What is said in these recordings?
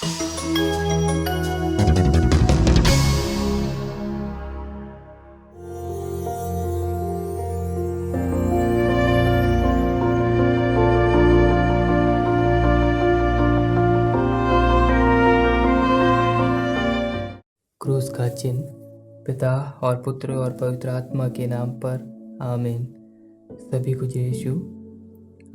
क्रूस का चिन्ह। पिता और पुत्र और पवित्र आत्मा के नाम पर आमीन। सभी को जय यीशु।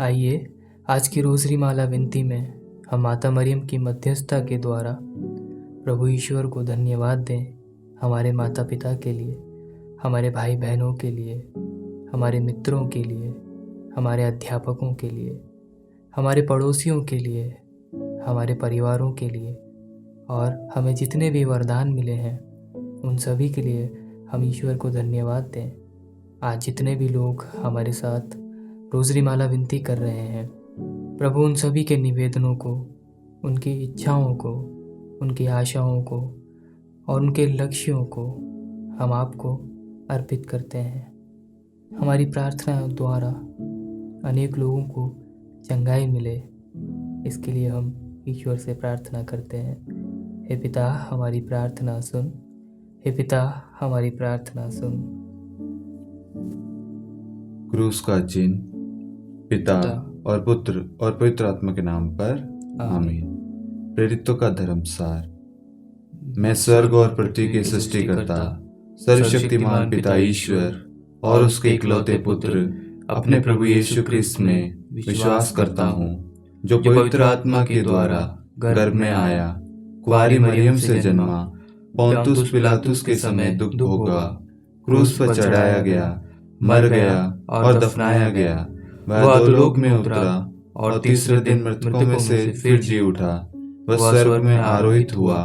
आइए आज की रोजरी माला विनती में हम माता मरियम की मध्यस्थता के द्वारा प्रभु ईश्वर को धन्यवाद दें। हमारे माता पिता के लिए, हमारे भाई बहनों के लिए, हमारे मित्रों के लिए, हमारे अध्यापकों के लिए, हमारे पड़ोसियों के लिए, हमारे परिवारों के लिए और हमें जितने भी वरदान मिले हैं उन सभी के लिए हम ईश्वर को धन्यवाद दें। आज जितने भी लोग हमारे साथ रोजरी माला विनती कर रहे हैं, प्रभु उन सभी के निवेदनों को, उनकी इच्छाओं को, उनकी आशाओं को और उनके लक्ष्यों को हम आपको अर्पित करते हैं। हमारी प्रार्थना द्वारा अनेक लोगों को चंगाई मिले, इसके लिए हम ईश्वर से प्रार्थना करते हैं। हे पिता हमारी प्रार्थना सुन, हे पिता हमारी प्रार्थना सुन। क्रूस का चिन्ह। पिता और पुत्र और पवित्र आत्मा के नाम पर आमीन। प्रेरितों का धर्मसार। मैं स्वर्ग और पृथ्वी के सृष्टिकर्ता सर्वशक्तिमान पिता ईश्वर और उसके इकलौते पुत्र अपने प्रभु यीशु क्रिस्त में विश्वास करता हूँ, जो पवित्र आत्मा के द्वारा गर्भ में आया, कुंवारी मरियम से जन्मा, पोंतुस पिलातुस के समय दुख भोगा, क्रूस पर चढ़ाया गया, मर गया और दफनाया गया। वह अधोलोक में उतरा और तीसरे दिन मृतकों में से फिर जी उठा। वह स्वर्ग में आरोहित हुआ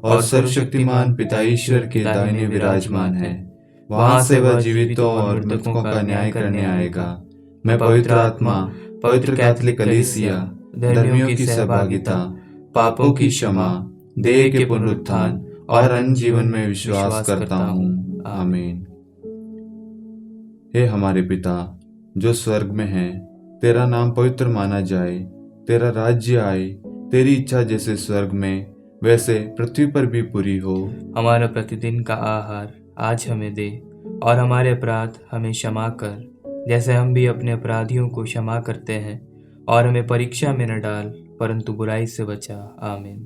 और सर्वशक्तिमान पिता ईश्वर के दाहिने विराजमान है। वहां से वह जीवितों और मृतकों का न्याय करने आएगा। मैं पवित्र आत्मा, पवित्र कैथोलिक कलीसिया, धर्मियों की सहभागिता, पापों की क्षमा, देह के पुनरुत्थान और अन्य जीवन में विश्वास करता हूँ। आमीन। हे हमारे पिता जो स्वर्ग में है, तेरा नाम पवित्र माना जाए, तेरा राज्य आए, तेरी इच्छा जैसे स्वर्ग में वैसे पृथ्वी पर भी पूरी हो। हमारा प्रतिदिन का आहार आज हमें दे और हमारे अपराध हमें क्षमा कर, जैसे हम भी अपने अपराधियों को क्षमा करते हैं, और हमें परीक्षा में न डाल परंतु बुराई से बचा। आमीन।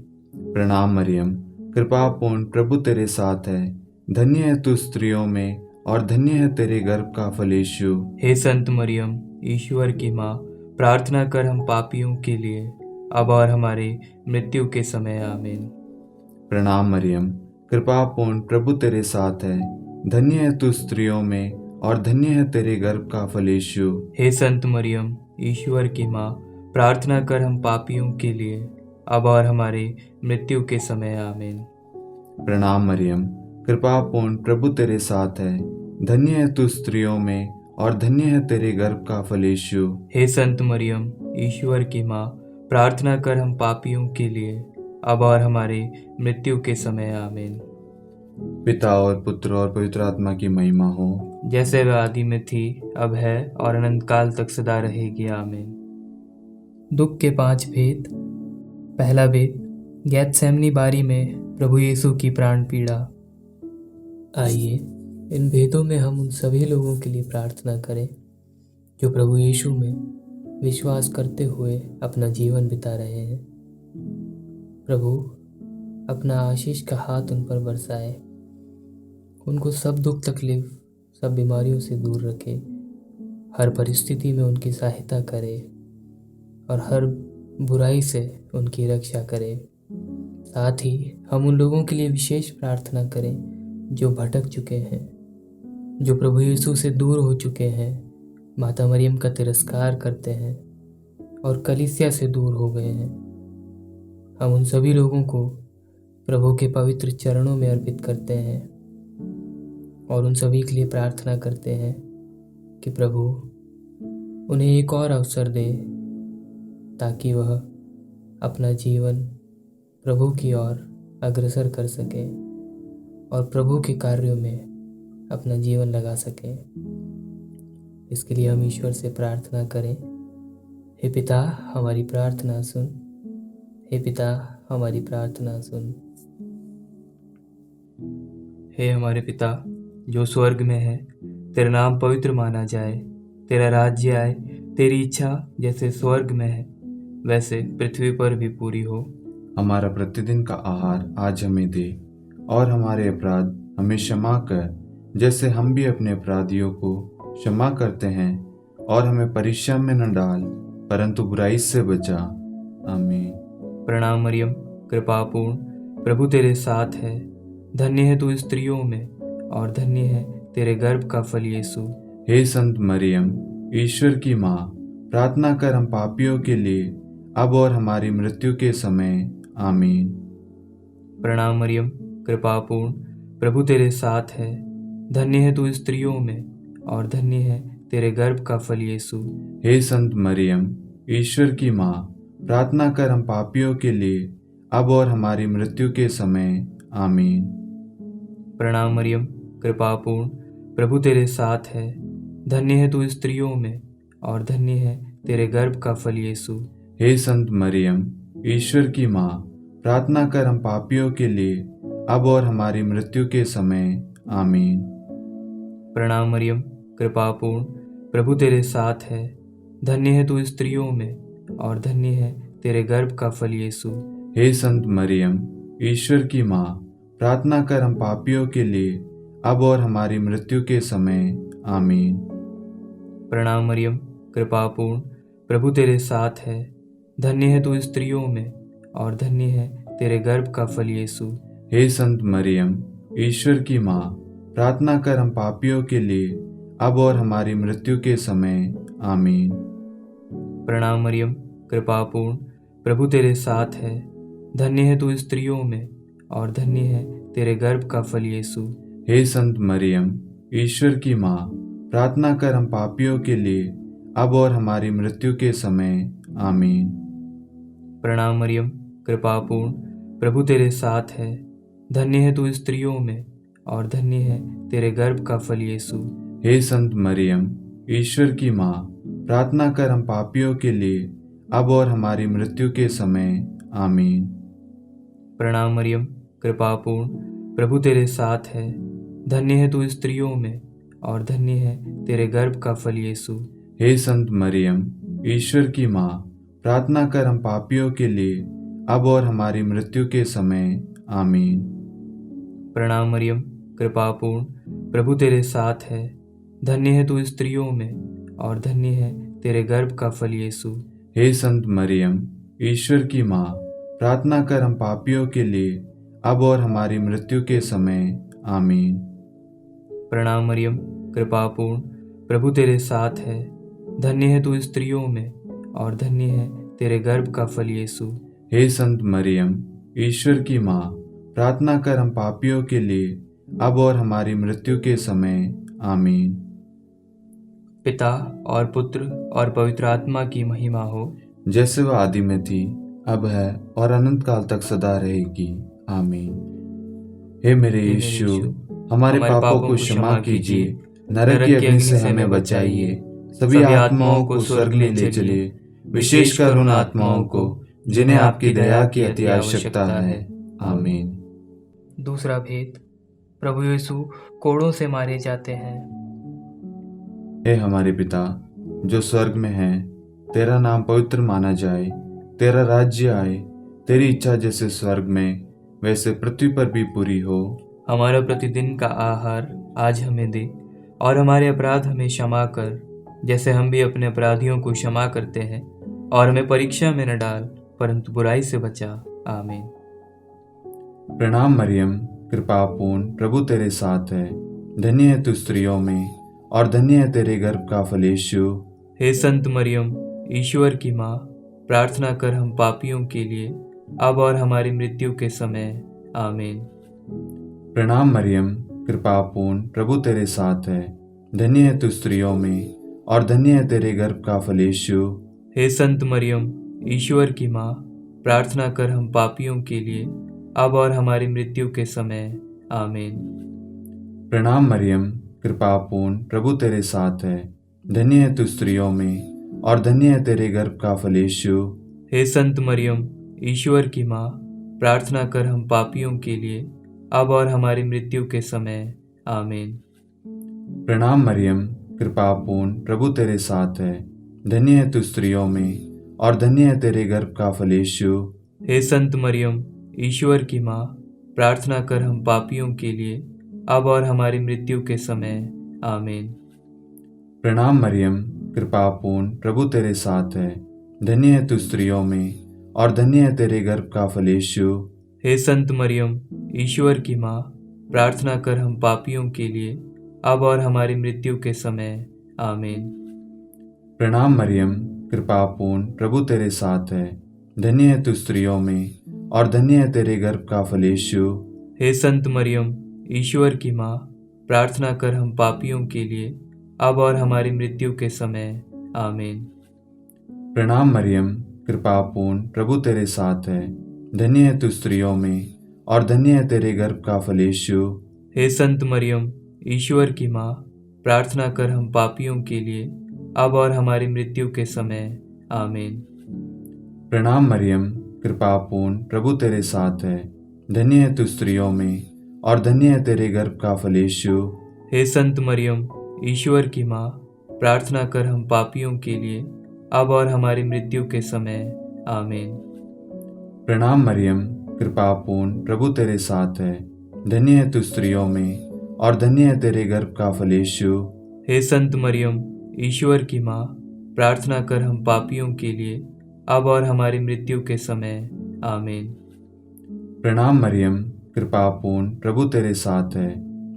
प्रणाम मरियम, कृपा पूर्ण प्रभु तेरे साथ है। धन्य है तू स्त्रियों में और धन्य है तेरे गर्भ का फल यीशु। हे संत मरियम, ईश्वर की माँ, प्रार्थना कर हम पापियों के लिए, अब और हमारे मृत्यु के समय। आमीन। प्रणाम मरियम, कृपा पूर्ण प्रभु तेरे साथ है। धन्य है तू स्त्रियों में और धन्य है तेरे गर्भ का फल यीशु। हे संत मरियम, ईश्वर की माँ, प्रार्थना कर हम पापियों के लिए, अब और हमारे मृत्यु के समय। आमीन। प्रणाम मरियम, कृपा पूर्ण प्रभु तेरे साथ है। धन्य है तू स्त्रियों में और धन्य है तेरे गर्भ का फल यीशु। हे संत मरियम, ईश्वर की माँ, प्रार्थना कर हम पापियों के लिए, अब और हमारे मृत्यु के समय। आमीन। पिता और पुत्र और पवित्र आत्मा की महिमा हो, जैसे वह आदि में थी, अब है और अनंत काल तक सदा रहेगी। आमीन। दुख के 5 भेद। पहला भेद, गेतसेमनी बारी में प्रभु यीशु की प्राण पीड़ा। आइए इन भेदों में हम उन सभी लोगों के लिए प्रार्थना करें जो प्रभु यीशु में विश्वास करते हुए अपना जीवन बिता रहे हैं। प्रभु अपना आशीष का हाथ उन पर बरसाए, उनको सब दुख तकलीफ, सब बीमारियों से दूर रखे, हर परिस्थिति में उनकी सहायता करे और हर बुराई से उनकी रक्षा करे। साथ ही हम उन लोगों के लिए विशेष प्रार्थना करें जो भटक चुके हैं, जो प्रभु यीशु से दूर हो चुके हैं, माता मरियम का तिरस्कार करते हैं और कलीसिया से दूर हो गए हैं। हम उन सभी लोगों को प्रभु के पवित्र चरणों में अर्पित करते हैं और उन सभी के लिए प्रार्थना करते हैं कि प्रभु उन्हें एक और अवसर दे ताकि वह अपना जीवन प्रभु की ओर अग्रसर कर सके और प्रभु के कार्यों में अपना जीवन लगा सके। इसके लिए हम ईश्वर से प्रार्थना करें। हे पिता हमारी प्रार्थना सुन, हे पिता हमारी प्रार्थना सुन। हे हमारे पिता जो स्वर्ग में है, तेरा नाम पवित्र माना जाए, तेरा राज्य आए, तेरी इच्छा जैसे स्वर्ग में है वैसे पृथ्वी पर भी पूरी हो। हमारा प्रतिदिन का आहार आज हमें दे, और हमारे अपराध हमें क्षमा कर, जैसे हम भी अपने अपराधियों को क्षमा करते हैं, और हमें परीक्षा में न डाल, परंतु बुराई से बचा। आमीन। प्रणाम मरियम, कृपा पूर्ण, प्रभु तेरे साथ है, धन्य है तू स्त्रियों में और धन्य है तेरे गर्भ का फल यीशु। हे संत मरियम, ईश्वर की माँ, प्रार्थना कर हम पापियों के लिए, अब और हमारी मृत्यु के समय। आमीन। प्रणाम मरियम, कृपा पूर्ण, प्रभु तेरे साथ है, धन्य है तू स्त्रियों में और धन्य है तेरे गर्भ का फल यीशु। हे संत मरियम, ईश्वर की माँ, प्रार्थना कर हम पापियों के लिए, अब और हमारी मृत्यु के समय। आमीन। प्रणाम मरियम, कृपा पूर्ण, प्रभु तेरे साथ है, धन्य है तू स्त्रियों में और धन्य है तेरे गर्भ का फल यीशु। हे संत मरियम, ईश्वर की माँ, प्रार्थना कर हम पापियों के लिए, अब और हमारी मृत्यु के समय। आमीन। प्रणाम मरियम, कृपा पूर्ण, प्रभु तेरे साथ है, धन्य है तू स्त्रियों में और धन्य है तेरे गर्भ का फल यीशु। हे संत मरियम, ईश्वर की माँ, प्रार्थना कर हम पापियों के लिए, अब और हमारी मृत्यु के समय। आमीन। प्रणाम मरियम, कृपा पूर्ण, प्रभु तेरे साथ है, धन्य है तू स्त्रियों में और धन्य है तेरे गर्भ का फल यीशु। हे संत मरियम, ईश्वर की माँ, प्रार्थना कर हम पापियों के लिए, अब और हमारी मृत्यु के समय। आमीन। प्रणाम मरियम, कृपा पूर्ण, प्रभु तेरे साथ है, धन्य है तू स्त्रियों में और धन्य है तेरे गर्भ का फल यीशु। हे संत मरियम, ईश्वर की माँ, प्रार्थना कर हम पापियों के लिए, अब और हमारी मृत्यु के समय। आमीन। प्रणाम मरियम, कृपा पूर्ण, प्रभु तेरे साथ है, धन्य है तू स्त्रियों में और धन्य है तेरे गर्भ का फल यीशु। हे संत मरियम, ईश्वर की माँ, प्रार्थना कर हम पापियों के लिए, अब और हमारी मृत्यु के समय। आमीन। प्रणाम मरियम, कृपा पूर्ण, प्रभु तेरे साथ है, धन्य है तू स्त्रियों में और धन्य है तेरे गर्भ का फल यीशु। हे संत मरियम, ईश्वर की माँ, प्रार्थना कर हम पापियों के लिए, अब और हमारी मृत्यु के समय। आमीन। प्रणाम मरियम, कृपा पूर्ण, प्रभु तेरे साथ है, धन्य है तू स्त्रियों में और धन्य है तेरे गर्भ का फल यीशु। हे संत मरियम, ईश्वर की माँ, प्रार्थना कर हम पापियों के लिए, अब और हमारी मृत्यु के समय। आमीन। प्रणाम मरियम, कृपा पूर्ण, प्रभु तेरे साथ है, धन्य है तू स्त्रियों में और धन्य है तेरे गर्भ का फल यीशु। हे संत मरियम, ईश्वर की माँ, प्रार्थना कर हम पापियों के लिए, अब और हमारी मृत्यु के समय। आमीन। पिता और पुत्र और पवित्र आत्मा की महिमा हो, जैसे वह आदि में थी, अब है और अनंत काल तक सदा रहेगी। आमीन। हे मेरे यीशु, हमारे पापों को क्षमा कीजिए, नरक की अग्नि से हमें बचाइए, सभी आत्माओं को स्वर्ग में ले चलिए, विशेषकर उन आत्माओं को जिन्हें आपकी दया की अति आवश्यकता है। आमीन। दूसरा भेद, प्रभु यीशु कोड़ों से मारे जाते हैं। हे हमारे पिता जो स्वर्ग में है, तेरा नाम पवित्र माना जाए, तेरा राज्य आए, तेरी इच्छा जैसे स्वर्ग में वैसे पृथ्वी पर भी पूरी हो। हमारा प्रतिदिन का आहार आज हमें दे, और हमारे अपराध हमें क्षमा कर, जैसे हम भी अपने अपराधियों को क्षमा करते हैं, और हमें परीक्षा में न डाल, परंतु बुराई से बचा। आमीन। प्रणाम मरियम, कृपा पूर्ण, प्रभु तेरे साथ है, धन्य है तू स्त्रियों में और धन्य है तेरे गर्भ का फल यीशु। हे संत मरियम, ईश्वर की माँ, प्रार्थना कर हम पापियों के लिए, अब और हमारी मृत्यु के समय। आमीन। प्रणाम मरियम, कृपा पूर्ण, प्रभु तेरे साथ है, धन्य है तू स्त्रियों में और धन्य है तेरे गर्भ का फल यीशु। हे संत मरियम, ईश्वर की माँ, प्रार्थना कर हम पापियों के लिए, अब और हमारी मृत्यु के समय। आमीन। प्रणाम मरियम, कृपा पूर्ण, प्रभु तेरे साथ है, धन्य है तू स्त्रियों में और धन्य है तेरे गर्भ का फल यीशु। हे संत मरियम, ईश्वर की माँ, प्रार्थना कर हम पापियों के लिए, अब और हमारी मृत्यु के समय। आमीन। प्रणाम मरियम, कृपा पूर्ण, प्रभु तेरे साथ है। धन्य है तू स्त्रियों में, और धन्य है तेरे गर्भ का फल यीशु। हे संत मरियम, ईश्वर की माँ, प्रार्थना कर हम पापियों के लिए, अब और हमारी मृत्यु के समय। आमीन। प्रणाम मरियम, कृपा पूर्ण, प्रभु तेरे साथ है। धन्य है तू स्त्रियों में, और धन्य है तेरे गर्भ का फल यीशु। हे संत मरियम, ईश्वर की माँ, प्रार्थना कर हम पापियों के लिए, अब और हमारी मृत्यु के समय। आमीन। प्रणाम मरियम, कृपा पूर्ण, प्रभु तेरे साथ है। धन्य है तू स्त्रियों में, और धन्य है तेरे गर्भ का फल यीशु। हे संत मरियम, ईश्वर की माँ, प्रार्थना कर हम पापियों के लिए, अब और हमारी मृत्यु के समय। आमीन। प्रणाम मरियम, कृपा पूर्ण, प्रभु तेरे साथ है। धन्य है तू स्त्रियों में, और धन्य है तेरे गर्भ का फल यीशु। हे संत मरियम, ईश्वर की माँ, प्रार्थना कर हम पापियों के लिए, अब और हमारी मृत्यु के समय। आमीन। प्रणाम मरियम, कृपा पूर्ण, प्रभु तेरे साथ है। धन्य है तू स्त्रियों में, और धन्य है तेरे गर्भ का फल यीशु। हे संत मरियम, ईश्वर की माँ, प्रार्थना कर हम पापियों के लिए, अब और हमारी मृत्यु के समय। आमीन। प्रणाम मरियम, कृपा पूर्ण, प्रभु तेरे साथ है। धन्य है तू स्त्रियों में, और धन्य है तेरे गर्भ का फल यीशु। हे संत मरियम, ईश्वर की माँ, प्रार्थना कर हम पापियों के लिए, अब और हमारी मृत्यु के समय। आमीन। प्रणाम मरियम, कृपा पूर्ण, प्रभु तेरे साथ है।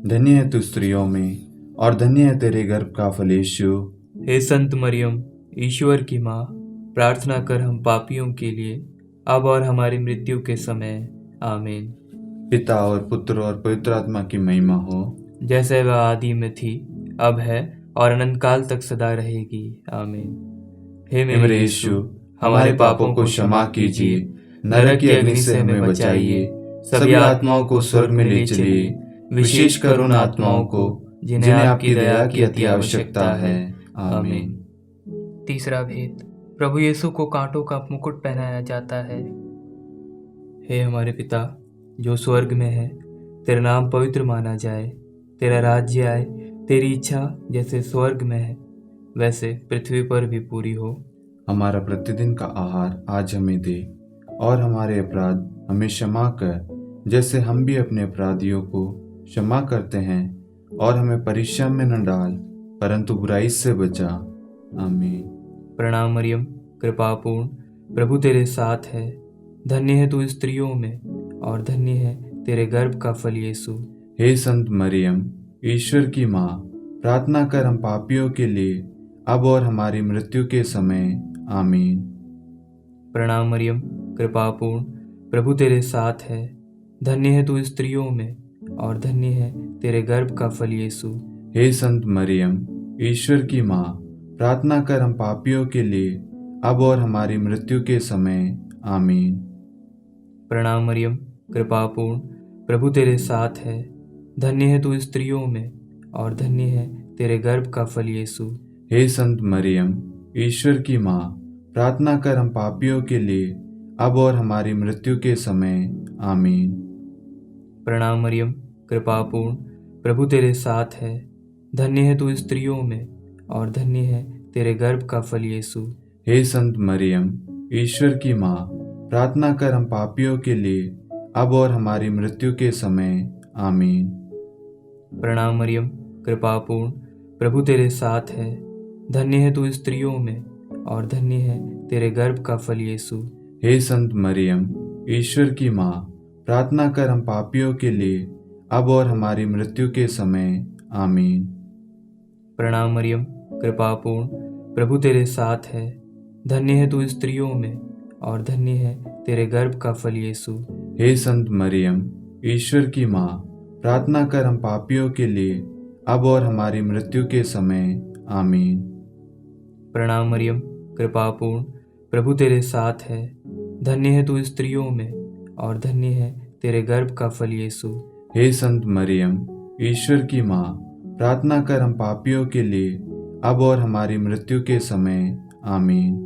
धन्य है तू स्त्रियों में, और धन्य है तेरे गर्भ का फल यीशु। हे संत मरियम, ईश्वर की माँ, प्रार्थना कर हम पापियों के लिए, अब और हमारी मृत्यु के समय। आमीन। पिता और पुत्र और पवित्र आत्मा की महिमा हो, जैसे वह आदि में थी, अब है, और अनंत काल तक सदा रहेगी। आमीन। हे मेरे यीशु, हमारे पापों को क्षमा कीजिए, नरक की अग्नि से हमें बचाइए, सभी आत्माओं को स्वर्ग में ले चलिए, विशेषकर उन आत्माओं को जिन्हें आपकी दया की अति आवश्यकता है। आमीन। तीसरा भेद, प्रभु यीशु को कांटों का मुकुट पहनाया जाता है। हे हमारे पिता जो स्वर्ग में है, तेरा नाम पवित्र माना जाए, तेरा राज्य आए, तेरी इच्छा जैसे स्वर्ग में है वैसे पृथ्वी पर भी पूरी हो। हमारा प्रतिदिन का आहार आज हमें दे, और हमारे अपराध हमें क्षमा कर, जैसे हम भी अपने अपराधियों को क्षमा करते हैं, और हमें परीक्षा में न डाल, परंतु बुराई से बचा। आमीन। प्रणाम मरियम, कृपा पूर्ण, प्रभु तेरे साथ है। धन्य है तू स्त्रियों में, और धन्य है तेरे गर्भ का फल यीशु। हे संत मरियम, ईश्वर की माँ, प्रार्थना कर हम पापियों के लिए, अब और हमारी मृत्यु के समय। आमीन। प्रणाम मरियम, कृपा पूर्ण, प्रभु तेरे साथ है। धन्य है तू स्त्रियों में, और धन्य है तेरे गर्भ का फल यीशु। हे संत मरियम, ईश्वर की माँ, प्रार्थना कर हम पापियों के लिए, अब और हमारी मृत्यु के समय। आमीन। प्रणाम मरियम, कृपा पूर्ण, प्रभु तेरे साथ है। धन्य है तू स्त्रियों में, और धन्य है तेरे गर्भ का फल यीशु। हे संत मरियम, ईश्वर की माँ, प्रार्थना कर हम पापियों के लिए, अब और हमारी मृत्यु के समय। आमीन। प्रणाम मरियम, कृपा पूर्ण, प्रभु तेरे साथ है। धन्य है तू स्त्रियों में, और धन्य है तेरे गर्भ का फल यीशु। हे संत मरियम, ईश्वर की माँ, प्रार्थना कर हम पापियों के लिए, अब और हमारी मृत्यु के समय। आमीन। प्रणाम मरियम, कृपा पूर्ण, प्रभु तेरे साथ है। धन्य है तू स्त्रियों में, और धन्य है तेरे गर्भ का फल यीशु। हे संत मरियम, ईश्वर की माँ, प्रार्थना कर हम पापियों के लिए, अब और हमारी मृत्यु के समय। आमीन। प्रणाम मरियम, कृपा पूर्ण, प्रभु तेरे साथ है। धन्य है तू स्त्रियों में, और धन्य है तेरे गर्भ का फल यीशु। हे संत मरियम, ईश्वर की माँ, प्रार्थना कर हम पापियों के लिए, अब और हमारी मृत्यु के समय। आमीन। प्रणाम मरियम, कृपा पूर्ण, प्रभु तेरे साथ है। धन्य है तू स्त्रियों में, और धन्य है तेरे गर्भ का फल यीशु। हे संत मरियम, ईश्वर की माँ, प्रार्थना कर हम पापियों के लिए, अब और हमारी मृत्यु के समय। आमीन।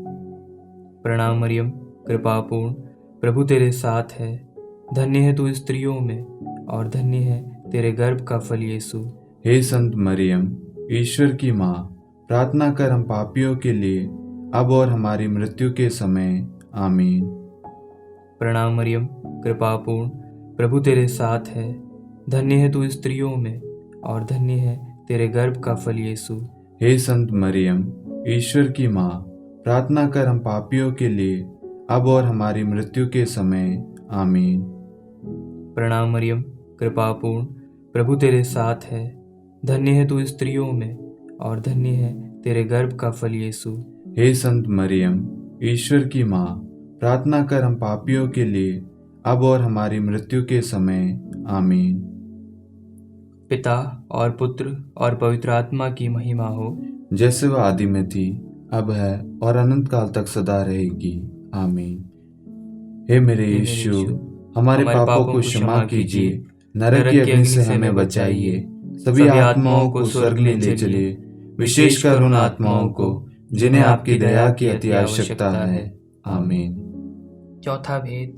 प्रणाम मरियम, कृपा पूर्ण, प्रभु तेरे साथ है। धन्य है तू स्त्रियों में और धन्य है तेरे गर्भ का फल यीशु। हे संत मरियम, ईश्वर की माँ, प्रार्थना कर हम पापियों के लिए अब और हमारी मृत्यु के समय। आमीन। प्रणाम मरियम, कृपापूर्ण, प्रभु तेरे साथ है। धन्य है तू स्त्रियों में और धन्य है तेरे गर्भ का फल यीशु। हे संत मरियम, ईश्वर की माँ, प्रार्थना कर हम पापियों के लिए अब और हमारी मृत्यु के समय। आमीन। प्रणाम मरियम, कृपापूर्ण, प्रभु तेरे साथ है। धन्य है तू स्त्रियों में और धन्य है तेरे गर्भ का फल यीशु। हे संत मरियम, ईश्वर की माँ, प्रार्थना कर हम पापियों के लिए अब और हमारी मृत्यु के समय। आमीन। पिता और पुत्र और पवित्र आत्मा की महिमा हो, जैसे वह आदि में थी, अब है और अनंत काल तक सदा रहेगी। आमीन। हे मेरे यीशु, हमारे पापों को क्षमा कीजिए, नरक की अग्नि से हमें बचाइए, सभी आत्माओं को स्वर्ग में ले चलिए, विशेषकर उन आत्माओं को जिन्हें आपकी दया की अति आवश्यकता है। आमीन। चौथा भेद,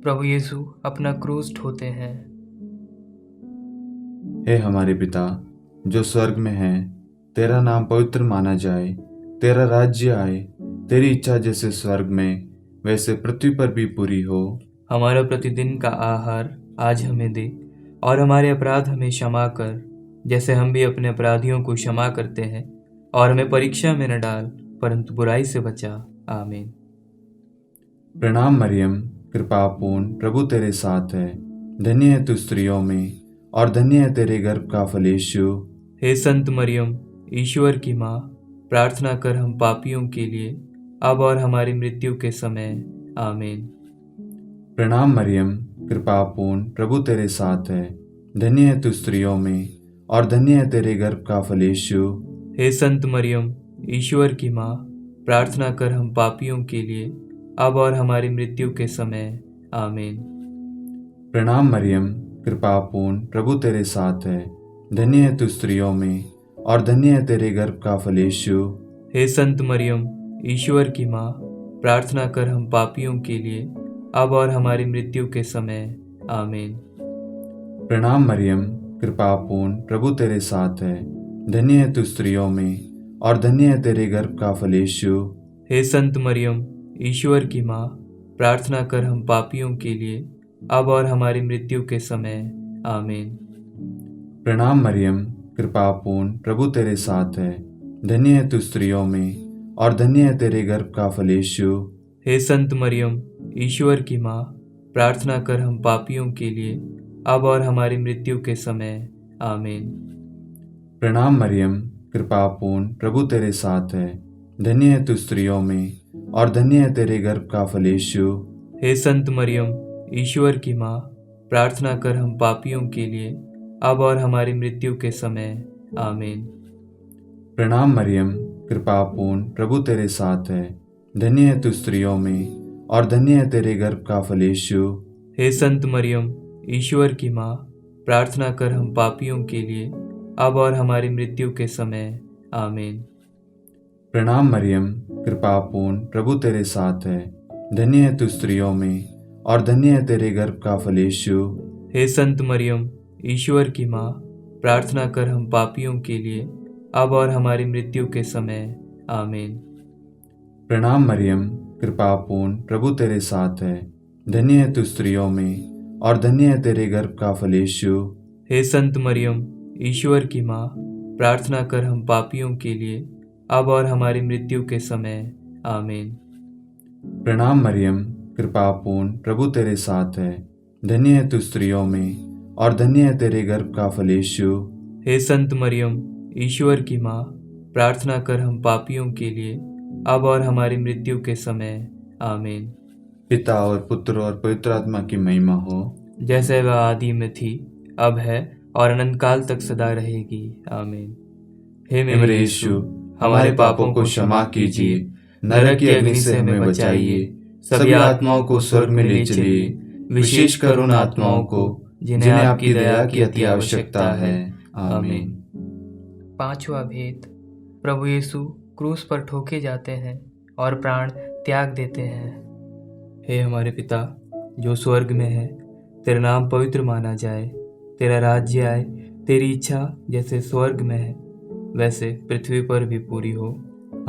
प्रभु यीशु अपना क्रूस ढोते हैं। हे हमारे पिता जो स्वर्ग में है, तेरा नाम पवित्र माना जाए, तेरा राज्य आए, तेरी इच्छा जैसे स्वर्ग में वैसे पृथ्वी पर भी पूरी हो। हमारा प्रतिदिन का आहार आज हमें दे और हमारे अपराध हमें क्षमा कर, जैसे हम भी अपने अपराधियों को क्षमा करते हैं, और हमें परीक्षा में न डाल परंतु बुराई से बचा। आमीन। प्रणाम मरियम, कृपापूर्ण, प्रभु तेरे साथ है। धन्य है तू स्त्रियों में और धन्य है तेरे गर्भ का फल यीशु। हे संत मरियम, ईश्वर की माँ, प्रार्थना कर हम पापियों के लिए अब और हमारी मृत्यु के समय। आमीन। प्रणाम मरियम, कृपापूर्ण, प्रभु तेरे साथ है। धन्य है तू स्त्रियों में और धन्य है तेरे गर्भ का फल यीशु। हे संत मरियम, ईश्वर की माँ, प्रार्थना कर हम पापियों के लिए अब और हमारी मृत्यु के समय। आमीन। प्रणाम मरियम, कृपापूर्ण, प्रभु तेरे साथ है। धन्य है तू स्त्रियों में और धन्य है तेरे गर्भ का फल यीशु। हे संत मरियम, ईश्वर की माँ, प्रार्थना कर हम पापियों के लिए अब और हमारी मृत्यु के समय। आमीन। प्रणाम मरियम, कृपापूर्ण, प्रभु तेरे साथ है। धन्य है तू स्त्रियों में और धन्य है तेरे गर्भ का फल यीशु। हे संत मरियम, ईश्वर की माँ, प्रार्थना कर हम पापियों के लिए अब और हमारी मृत्यु के समय। आमीन। प्रणाम मरियम, कृपापूर्ण, प्रभु तेरे साथ है। धन्य है तू स्त्रियों में और धन्य है तेरे गर्भ का फल यीशु। हे संत मरियम, ईश्वर की माँ, प्रार्थना कर हम पापियों के लिए अब और हमारी मृत्यु के समय। आमीन। प्रणाम मरियम, कृपापूर्ण, प्रभु तेरे साथ है। धन्य है तू स्त्रियों में और धन्य है तेरे गर्भ का फल यीशु। हे संत मरियम, ईश्वर की माँ, प्रार्थना कर हम पापियों के लिए अब और हमारी मृत्यु के समय। आमीन। प्रणाम मरियम, कृपापूर्ण, प्रभु तेरे साथ है। धन्य है तू स्त्रियों में और धन्य है तेरे गर्भ का फल यीशु। हे संत मरियम, ईश्वर की माँ, प्रार्थना कर हम पापियों के लिए अब और हमारी मृत्यु के समय। आमीन। प्रणाम मरियम, कृपापूर्ण, प्रभु तेरे साथ है। धन्य है तू स्त्रियों में और धन्य है तेरे गर्भ का फल यीशु। हे संत मरियम, ईश्वर की माँ, प्रार्थना कर हम पापियों के लिए अब और हमारी मृत्यु के समय। आमीन। प्रणाम मरियम, कृपापूर्ण, प्रभु तेरे साथ है। धन्य है तू स्त्रियों में और धन्य है तेरे गर्भ का फल यीशु। हे संत मरियम, ईश्वर की माँ, प्रार्थना कर हम पापियों के लिए अब और हमारी मृत्यु के समय। आमीन। प्रणाम मरियम, कृपापूर्ण, प्रभु तेरे साथ है। धन्य है तू स्त्रियों में और धन्य है तेरे गर्भ का फल यीशु। हे संत मरियम, ईश्वर की माँ, प्रार्थना कर हम पापियों के लिए अब और हमारी मृत्यु के समय। आमीन। पिता और पुत्र और पवित्र आत्मा की महिमा हो, जैसे वह आदि में थी, अब है और अनंत काल तक सदा रहेगी। आमीन। हे मेरे यीशु, हमारे पापों को क्षमा कीजिए, नरक की अग्नि से हमें बचाइए, सभी आत्माओं को स्वर्ग में ले चलिए, विशेषकर उन आत्माओं को जिन्हें आपकी दया की अति आवश्यकता है। आमीन। पांचवा भेद, प्रभु यीशु क्रूस पर ठोके जाते हैं और प्राण त्याग देते हैं। हे हमारे पिता जो स्वर्ग में है, तेरा नाम पवित्र माना जाए। तेरा राज्य आए, तेरी इच्छा जैसे स्वर्ग में है वैसे पृथ्वी पर भी पूरी हो।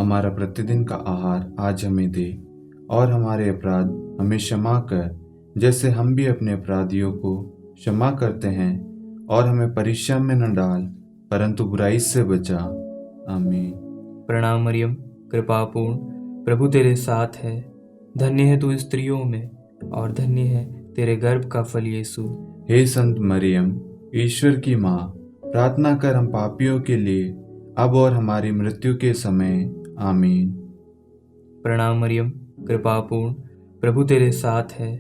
हमारा प्रतिदिन का आहार आज हमें दे, और हमारे अपराध हमें क्षमा कर, जैसे हम भी अपने अपराधियों को क्षमा करते हैं, और हमें परीक्षा में न डाल, परंतु बुराई से बचा। आमीन। प्रणाम मरियम, कृपा पूर्ण, प्रभु तेरे साथ है। धन्य है तू स्त्रियों में, और धन्य है तेरे गर्भ का फल यीशु। हे संत मरियम, ईश्वर की माँ, प्रार्थना कर हम पापियों के लिए, अब और हमारी मृत्यु के समय। आमीन। प्रणाम मरियम, कृपा पूर्ण, प्रभु तेरे साथ है।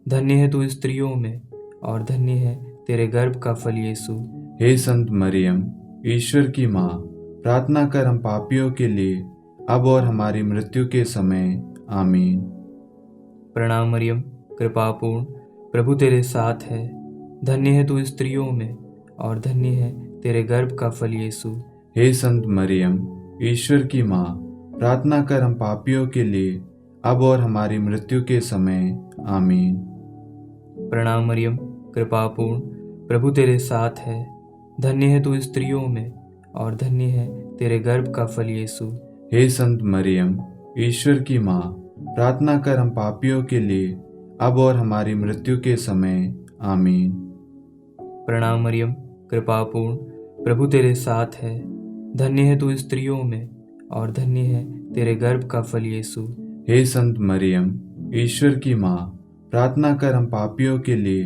धन्य है तू स्त्रियों में, और धन्य है तेरे गर्भ का फल यीशु। हे संत मरियम, ईश्वर की माँ, प्रार्थना कर हम पापियों के लिए, अब और हमारी मृत्यु के समय। आमीन। प्रणाम मरियम, कृपा पूर्ण, प्रभु तेरे साथ है। धन्य है तू स्त्रियों में, और धन्य है तेरे गर्भ का फल यीशु। हे संत मरियम, ईश्वर की माँ, प्रार्थना कर हम पापियों के लिए, अब और हमारी मृत्यु के समय। आमीन। प्रणाम मरियम, कृपा पूर्ण, प्रभु तेरे साथ है। धन्य है तू स्त्रियों में, और धन्य है तेरे गर्भ का फल यीशु। हे संत मरियम, ईश्वर की माँ, प्रार्थना कर हम पापियों के लिए, अब और हमारी मृत्यु के समय। आमीन। प्रणाम मरियम, कृपा पूर्ण, प्रभु तेरे साथ है। धन्य है तू स्त्रियों में, और धन्य है तेरे गर्भ का फल यीशु। हे संत मरियम, ईश्वर की माँ, प्रार्थना कर हम पापियों के लिए,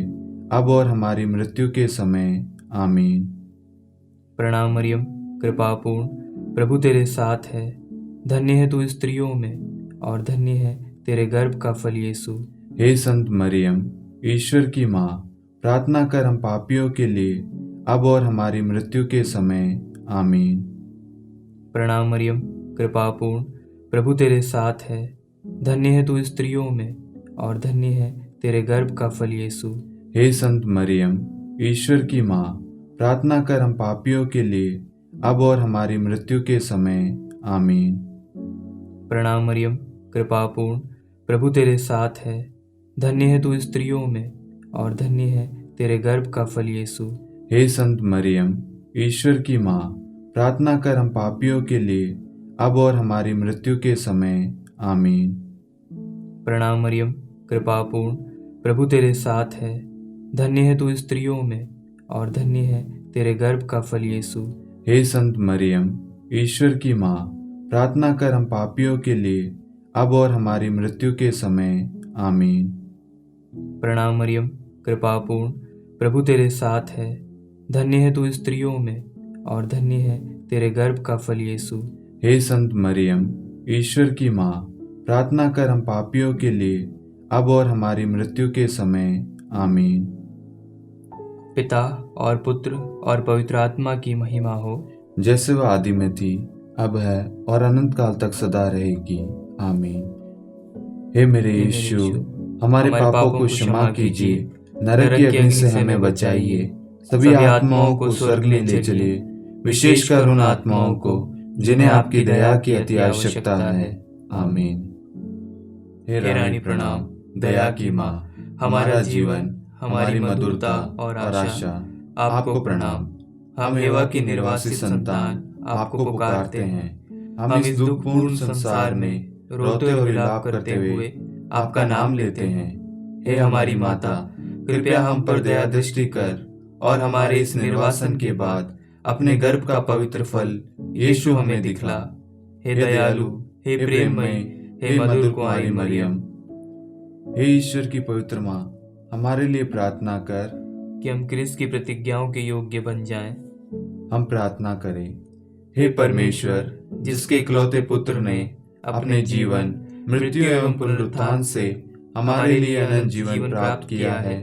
अब और हमारी मृत्यु के समय। आमीन। प्रणाम मरियम, कृपा पूर्ण, प्रभु तेरे साथ है। धन्य है तू स्त्रियों में, और धन्य है तेरे गर्भ का फल यीशु। हे संत मरियम, ईश्वर की माँ, प्रार्थना कर हम पापियों के लिए, अब और हमारी मृत्यु के समय। आमीन। प्रणाम मरियम, कृपा पूर्ण, प्रभु तेरे साथ है। धन्य है तू स्त्रियों में, और धन्य है तेरे गर्भ का फल यीशु। हे संत मरियम, ईश्वर की माँ, प्रार्थना कर हम पापियों के लिए, अब और हमारी मृत्यु के समय। आमीन। प्रणाम मरियम, कृपा पूर्ण, प्रभु तेरे साथ है। धन्य है तू स्त्रियों में, और धन्य है तेरे गर्भ का फल यीशु। हे संत मरियम, ईश्वर की माँ, प्रार्थना कर हम पापियों के लिए, अब और हमारी मृत्यु के समय। आमीन। प्रणाम मरियम, कृपा पूर्ण, प्रभु तेरे साथ है। धन्य है तू स्त्रियों में, और धन्य है तेरे गर्भ का फल यीशु। हे संत मरियम, ईश्वर की माँ, प्रार्थना कर हम पापियों के लिए, अब और हमारी मृत्यु के समय। आमीन। प्रणाम मरियम, कृपा पूर्ण, प्रभु तेरे साथ है। धन्य है तू स्त्रियों में, और धन्य है तेरे गर्भ का फल यीशु। हे संत मरियम, ईश्वर की माँ, प्रार्थना कर हम पापियों के लिए, अब और हमारी मृत्यु के समय। आमीन। पिता और पुत्र और पवित्र आत्मा की महिमा हो, जैसे वह आदि में थी, अब है, और अनंत काल तक सदा रहेगी। आमीन। हे मेरे यीशु, हमारे पापों को क्षमा कीजिए, नरक की अग्नि से हमें बचाइए, सभी आत्माओं को स्वर्ग में ले चलिए, विशेषकर उन आत्माओं को जिन्हें आपकी दया की अति आवश्यकता है। आमीन। हे रानी प्रणाम, दया की माँ, हमारा जीवन, हमारी मधुरता और आशा, आपको प्रणाम। हम एवा की निर्वासित संतान आपको पुकारते हैं। हम इस दुखपूर्ण संसार में रोते और विलाप करते हुए आपका नाम लेते हैं। हे हमारी माता, कृपया हम पर दया दृष्टि कर, और हमारे इस निर्वासन के बाद अपने गर्भ का पवित्र फल यीशु हमें दिखला। हे दयालु, हे प्रेममय, हे मधुर कुंवारी मरियम, हे ईश्वर की पवित्र माँ, हमारे लिए प्रार्थना कर कि हम क्रिस्त की प्रतिज्ञाओं के योग्य बन जाएं। हम प्रार्थना करें। हे परमेश्वर, जिसके इकलौते पुत्र ने अपने जीवन, मृत्यु एवं पुनरुत्थान से हमारे लिए अनंत जीवन प्राप्त किया है,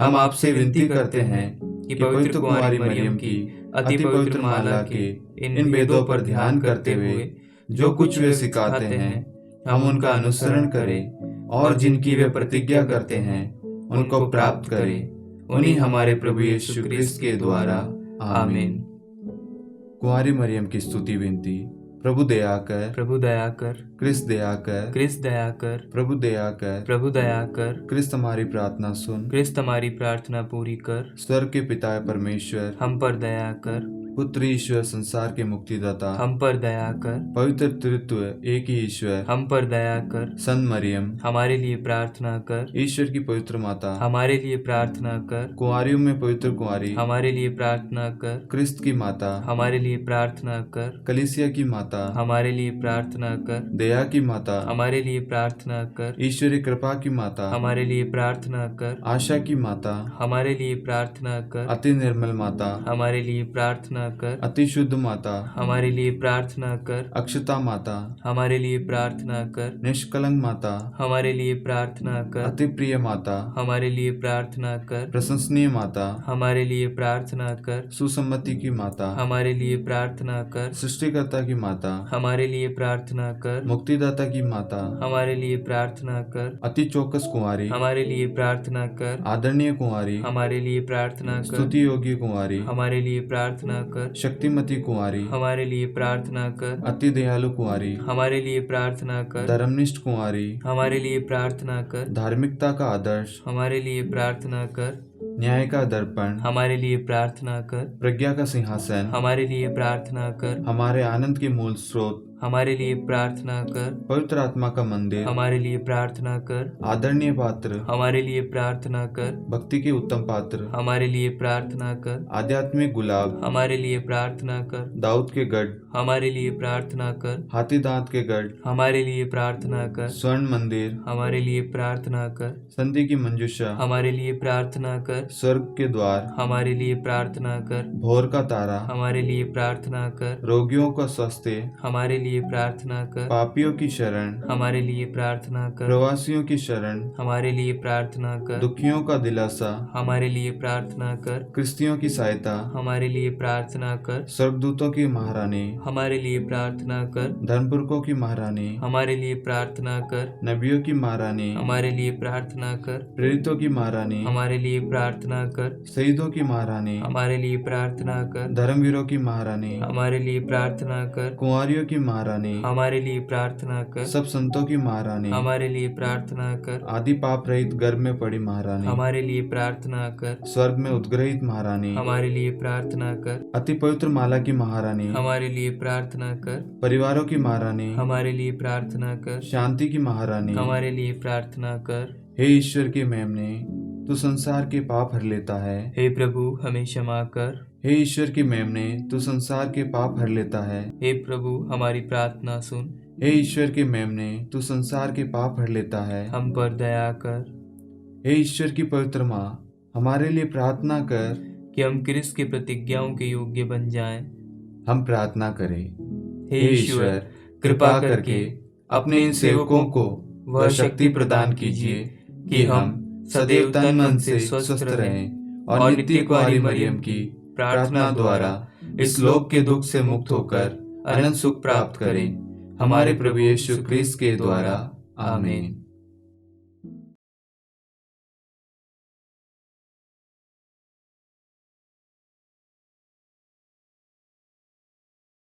हम आपसे विनती करते हैं कि पवित्र कुंवारी मरियम की अति पवित्र माला के इन वेदों पर ध्यान करते हुए जो कुछ वे सिखाते हैं, हम उनका अनुसरण करें, और जिनकी वे प्रतिज्ञा करते हैं उनको प्राप्त करें। उन्हीं हमारे प्रभु यीशु क्रिस्त के द्वारा। आमीन। कुंवारी मरियम की स्तुति विनती। प्रभु दया कर, प्रभु दया कर, क्रिस्त दया कर, क्रिस्त दया कर, प्रभु दया कर, प्रभु दया कर, क्रिस्त हमारी प्रार्थना सुन, क्रिस्त हमारी प्रार्थना पूरी कर, स्वर्ग के पिता परमेश्वर, हम पर दया कर, पुत्र ईश्वर संसार के मुक्तिदाता, हम पर दया कर, पवित्र तृत्व एक ही ईश्वर, हम पर दया कर, संत मरियम, हमारे लिए प्रार्थना कर, ईश्वर की पवित्र माता, हमारे लिए प्रार्थना कर, कुंवारियों में पवित्र कुंवारी, हमारे लिए प्रार्थना कर, क्रिस्त की माता, हमारे लिए प्रार्थना कर, कलीसिया की माता, हमारे लिए प्रार्थना कर, दया की माता, हमारे लिए प्रार्थना कर, ईश्वरीय कृपा की माता, हमारे लिए प्रार्थना कर, आशा की माता, हमारे लिए प्रार्थना कर, अति निर्मल माता, हमारे लिए प्रार्थना कर, अति शुद्ध माता, हमारे लिए प्रार्थना कर, अक्षता माता, हमारे लिए प्रार्थना कर, निष्कलंक माता, हमारे लिए प्रार्थना कर, अति प्रिय माता, हमारे लिए प्रार्थना कर, प्रशंसनीय माता, हमारे लिए प्रार्थना कर, सुसम्मति की माता, हमारे लिए प्रार्थना कर, सृष्टिकर्ता की माता, हमारे लिए प्रार्थना कर, मुक्तिदाता की माता, हमारे लिए प्रार्थना कर, अति चौकस कुंवारी, हमारे लिए प्रार्थना कर, आदरणीय कुंवारी, हमारे लिए प्रार्थना कर, स्तुति योग्य कुंवारी, हमारे लिए प्रार्थना कर, शक्तिमती कुंवारी, हमारे लिए प्रार्थना कर, अति दयालु कुंवारी, हमारे लिए प्रार्थना कर, धर्मनिष्ठ कुंवारी, हमारे लिए प्रार्थना कर, धार्मिकता का आदर्श, हमारे लिए प्रार्थना कर, न्याय का दर्पण, हमारे लिए प्रार्थना कर, प्रज्ञा का सिंहासन, हमारे लिए प्रार्थना कर, हमारे आनंद के मूल स्रोत, हमारे लिए प्रार्थना कर, पवित्र आत्मा का मंदिर, हमारे लिए प्रार्थना कर, आदरणीय पात्र, हमारे लिए प्रार्थना कर, भक्ति के उत्तम पात्र, हमारे लिए प्रार्थना कर, आध्यात्मिक गुलाब, हमारे लिए प्रार्थना कर, दाऊद के गढ़, हमारे लिए प्रार्थना कर, हाथी दांत के गढ़, हमारे लिए प्रार्थना कर, स्वर्ण मंदिर, हमारे लिए प्रार्थना कर, संधि की मंजूषा, हमारे लिए प्रार्थना कर, स्वर्ग के द्वार, हमारे लिए प्रार्थना कर, भोर का तारा, हमारे लिए प्रार्थना कर, रोगियों का स्वास्थ्य, हमारे लिए प्रार्थना कर, पापियों की शरण, हमारे लिए प्रार्थना कर, प्रवासियों की शरण, हमारे लिए प्रार्थना कर, दुखियों का दिलासा, हमारे लिए प्रार्थना कर, क्रिस्तियों की सहायता, हमारे लिए प्रार्थना कर, स्वर्गदूतों की महारानी, हमारे लिए प्रार्थना कर, धर्मपुरखों की महारानी, हमारे लिए प्रार्थना कर, नबियों की महारानी, हमारे लिए प्रार्थना कर, प्रेरितों की महारानी, हमारे लिए प्रार्थना कर, शहीदों की महारानी, हमारे लिए प्रार्थना कर, धर्मवीरों की महारानी, हमारे लिए प्रार्थना कर, कुंवारियों की महारानी, हमारे लिए प्रार्थना कर, सब संतों की महारानी, हमारे लिए प्रार्थना कर, आदि पाप रहित गर्भ में पड़ी महारानी, हमारे लिए प्रार्थना कर, स्वर्ग में उद्ग्रहित महारानी, हमारे लिए प्रार्थना कर, अति पवित्र माला की महारानी, हमारे लिए प्रार्थना कर, परिवारों की महारानी, हमारे लिए प्रार्थना कर, शांति की महारानी, हमारे लिए प्रार्थना कर। हे ईश्वर के मेमने, तू संसार के पाप हर लेता है। हे प्रभु हमें क्षमा कर। हे ईश्वर के मेमने, तू संसार के पाप हर लेता है। हे प्रभु हमारी प्रार्थना सुन। हे ईश्वर के मेमने, तू संसार के पाप हर लेता है। हम पर दया कर। हे ईश्वर की पवित्र माँ, हमारे लिए प्रार्थना कर कि हम क्रिस्त की प्रतिज्ञाओं के योग्य बन जाएं। हम प्रार्थना करें। हे ईश्वर, कृपा करके अपने इन सेवकों को वह शक्ति प्रदान कीजिए कि हम सदैव तन मन से स्वस्थ रहें और नित्य कुंवारी मरियम की प्रार्थना द्वारा इस लोक के दुख से मुक्त होकर अनंत सुख प्राप्त करें। हमारे प्रभु यीशु क्रिस्त के द्वारा। आमीन।